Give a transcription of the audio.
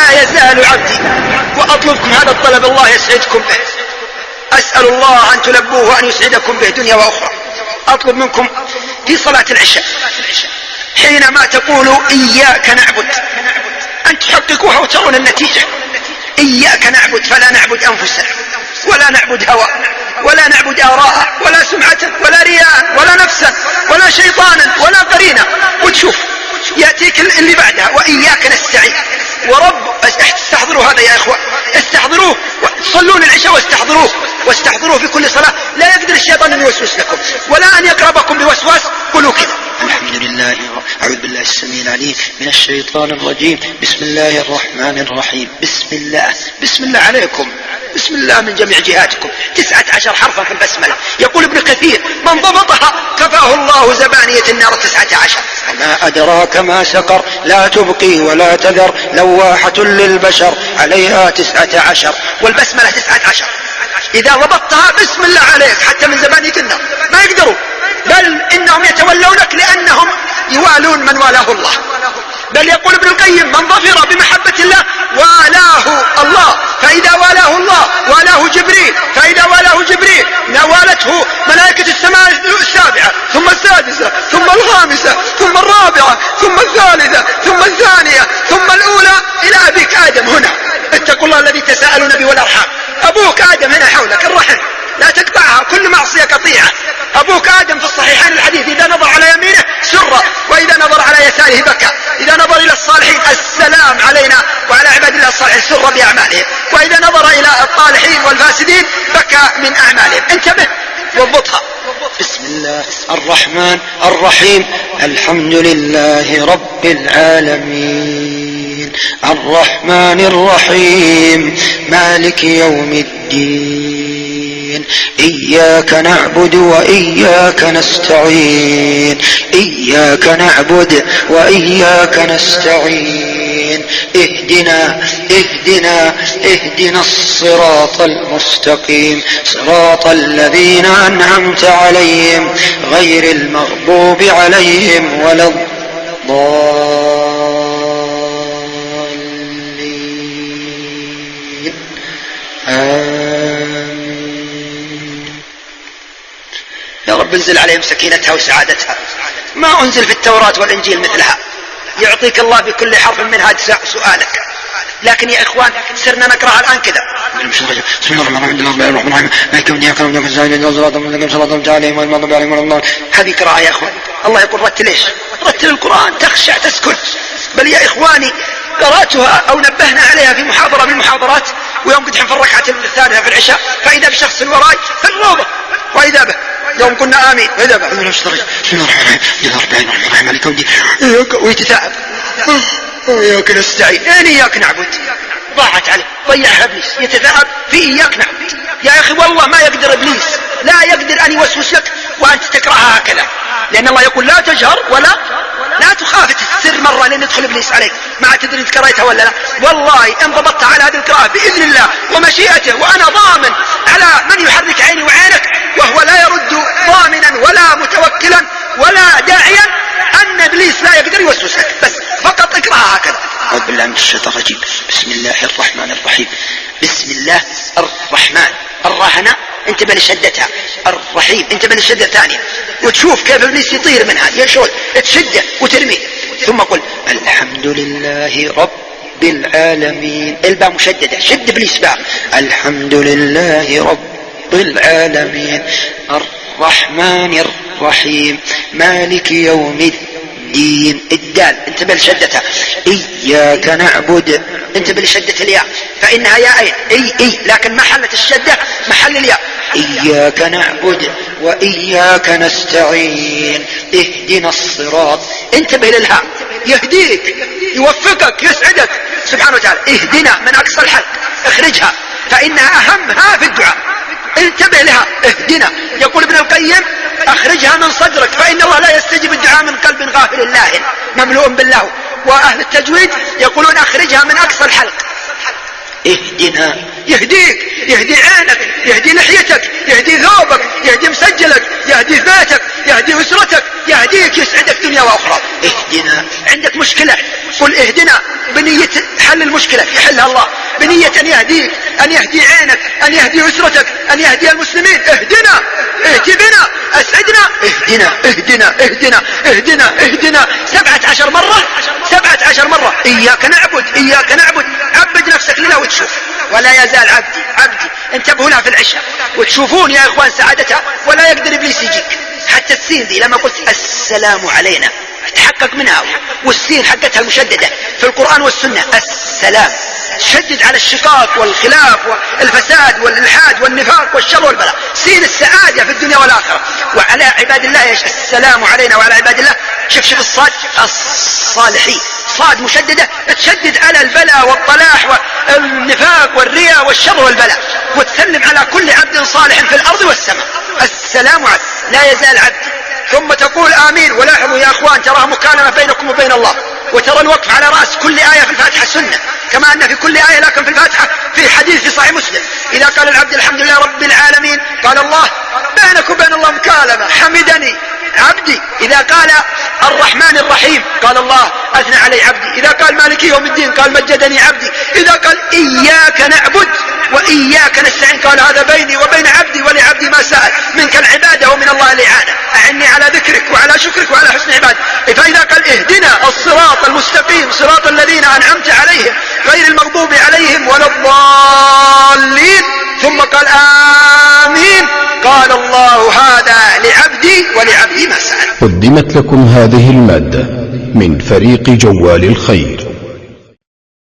لا يزال عبدي وأطلبكم هذا الطلب الله يسعدكم به، أسأل الله أن تلبوه وأن يسعدكم به دنيا وأخرى. أطلب منكم في صلاة العشاء حينما تقولوا إياك نعبد أن تحققوها وترون النتيجة. إياك نعبد، فلا نعبد أنفسنا ولا نعبد هوى ولا نعبد آراء ولا سمعة ولا رياء ولا نفسا ولا شيطانا ولا قرينا. وتشوف يأتيك اللي بعدها وإياك نستعين. ورب استحضروا هذا يا إخوة، استحضروه، صلون العشاء واستحضروه في كل صلاة. لا يقدر الشيطان أن يوسوس لكم ولا أن يقربكم بوسواس. قولوا كذا: الحمد لله. أعوذ بالله السميع العليم من الشيطان الرجيم. بسم الله الرحمن الرحيم. بسم الله عليكم، بسم الله من جميع جهاتكم. 19 حرفا في البسملة. يقول ابن كثير: من ضبطها كفاه الله زبانية النار 19. ما أدراك ما سقر، لا تبقي ولا تذر، لواحة للبشر، عليها 19. والبسملة 19. إذا ضبطتها بسم الله عليك حتى من زبانية النار ما يقدروا، بل إنهم يتولونك لأنهم يوالون من والاه الله. بل يقول ابن القيم: من ظفر بمحبة الله والاه الله، فإذا والاه الله والاه جبريل، فإذا والاه جبريل نوالته ملائكة السماء السابعة ثم السادسة ثم الخامسة ثم الرابعة ثم الثالثة ثم الثانية ثم الأولى إلى أبيك آدم. هنا اتقوا الله الذي تساءلون به والأرحام. أبوك آدم هنا حولك الرحم، لا تقطعها، كل معصية قطيعة. أبوك آدم في الصحيحين الحديث: إذا نظر على يمينه سر، وإذا نظر على يساره بكى. إذا نظر إلى الصالحين: السلام علينا وعلى عباد الله الصالحين، سر بأعمالهم. وإذا نظر إلى الطالحين والفاسدين بكى من أعمالهم. انتبه واضبطها. بسم الله الرحمن الرحيم. الحمد لله رب العالمين، الرحمن الرحيم، مالك يوم الدين، إياك نعبد وإياك نستعين، إياك نعبد وإياك نستعين، اهدنا الصراط المستقيم، صراط الذين أنعمت عليهم غير المغضوب عليهم ولا الضالين. آمين. يا رب انزل عليهم سكينتها وسعادتها، ما أنزل في التوراة والإنجيل مثلها. يعطيك الله بكل حرف منها سؤالك. لكن يا إخوان سرنا نقرأها الآن كذا: بسم الله الرحمن الرحيم، مالك يوم الدين، إياك نعبد وإياك نستعين، اهدنا الصراط المستقيم، صراط الذين أنعمت عليهم غير المغضوب عليهم ولا الضالين. هذه قراءة يا إخوان. الله يقول: رتل إيش؟ رتل القرآن، تخشع تسكت. بل يا إخواني قرأتها أو نبهنا عليها في محاضرة من المحاضرات، ويوم قد في الركعة الثالثة في العشاء، فإذا بشخص وراي في الروضة، وإذا به يوم قلنا آمين، وإذا به بسم الله الرحمن الرحيم، مالك يوم الدين، ويتثاءب: إياك نستعين. إياك نعبد ضاعت عليه، ضيعها إبليس. يتثاءب في إياك نعبد. يا أخي والله ما يقدر إبليس، لا يقدر أن يوسوس لك وأنت تكرهها هكذا، لأن الله يقول: لا تجهر ولا تخافت السر مرة لأن يدخل إبليس عليك. ما تدري أنت قرأتها ولا لا. والله إن ضبطت على هذه القراءة بإذن الله ومشيئته، وأنا ضامن على من يحرك عيني وعينك وهو لا يرد ضامنا ولا متوكلا ولا داعيا أن إبليس لا يقدر يوسوس لك. بس فقط اقرأها هكذا. أعوذ بالله من الشيطان الرجيم. بسم الله الرحمن الرحيم. بسم الله الرحمن. الرهنة انتبه لشدتها، الرحيم انتبه للشدة الثانية. وتشوف كيف إبليس يطير منها، يشول تشده وترميه. ثم قل: الحمد لله رب العالمين. الباء مشددة، شد إبليس باء. الحمد لله رب العالمين، الرحمن الرحيم، مالك يوم الدين. الدال انتبه لشدتها. إياك نعبد، انتبه لشدة الياء، فإنها ياءين، أي لكن محلة الشدة محل الياء. إياك نعبد وإياك نستعين، اهدنا الصراط. انتبه للهاء، يهديك يوفقك يسعدك سبحانه وتعالى. اهدنا من أقصى الحلق، اخرجها فإنها أهمها في الدعاء. انتبه لها، اهدنا. يقول ابن القيم: اخرجها من صدرك، فإن الله لا يستجيب الدعاء من قلب غافل لاهٍ مملوء بالله. وأهل التجويد يقولون: اخرجها من أقصى الحلق. اهدنا، يهديك، يهدي عينك، يهدي لحيتك، يهدي ثوبك، يهدي مسجلك، يهدي بيتك، يهدي أسرتك، يهديك يسعدك دنيا وأخرى. اهدنا. عندك مشكلة قل اهدنا بنية حل المشكلة يحلها الله، بنية أن يهديك، أن يهدي عينك، أن يهدي أسرتك، أن يهدي المسلمين. اهدنا، اهدي بنا، أسعدنا، اهدنا اهدنا اهدنا اهدنا اهدنا 17 مرة، 17 مرة. إياك نعبد، إياك نعبد. عبد نفسك لله وتشوف. ولا يزال عبدي عبدي. انتبهوا لها في العشاء وتشوفون يا إخوان سعادتها. ولا يقدر إبليس يجيك. حتى السين دي لما قلت السلام علينا تحقق منها، والسين حقتها المشددة في القرآن والسنة السلام. شدد على الشقاق والخلاف والفساد والإلحاد والنفاق والشر والبلاء. سين السعادة في الدنيا والآخرة. وعلى عباد الله السلام علينا وعلى عباد الله. شوف الصاد الصالحين، صاد مشددة تشدد على البلاء والطلاح والنفاق والرياء والشر والبلاء، وتسلم على كل عبد صالح في الأرض والسماء. السلام عليكم. لا يزال عبدي. ثم تقول آمين. ولاحظوا يا أخوان تراها مكالمة بينكم وبين الله. وترى الوقف على رأس كل آية في الفاتحة سنة، كما أن في كل آية لكن في الفاتحة في حديث في صحيح مسلم إذا قال العبد الحمد لله رب العالمين قال الله بينك وبين الله مكالمة حمدني عبدي. إذا قال الرحمن الرحيم قال الله أثنى علي عبدي. إذا قال مالك يوم الدين قال مجدني عبدي. إذا قال إياك نعبد وإياك نستعين قال هذا بيني وبين عبدي ولعبدي ما سأل منك العبادة ومن الله الإعانة. أعني على ذكرك وعلى شكرك وعلى حسن عبادك. فإذا قال اهدنا الصراط المستقيم صراط الذين أنعمت عليهم غير المغضوب عليهم ولا الضالين ثم قال آمين قال الله هذا لعبدي ولعبدي ما سأل. قدمت لكم هذه المادة من فريق جوال الخير.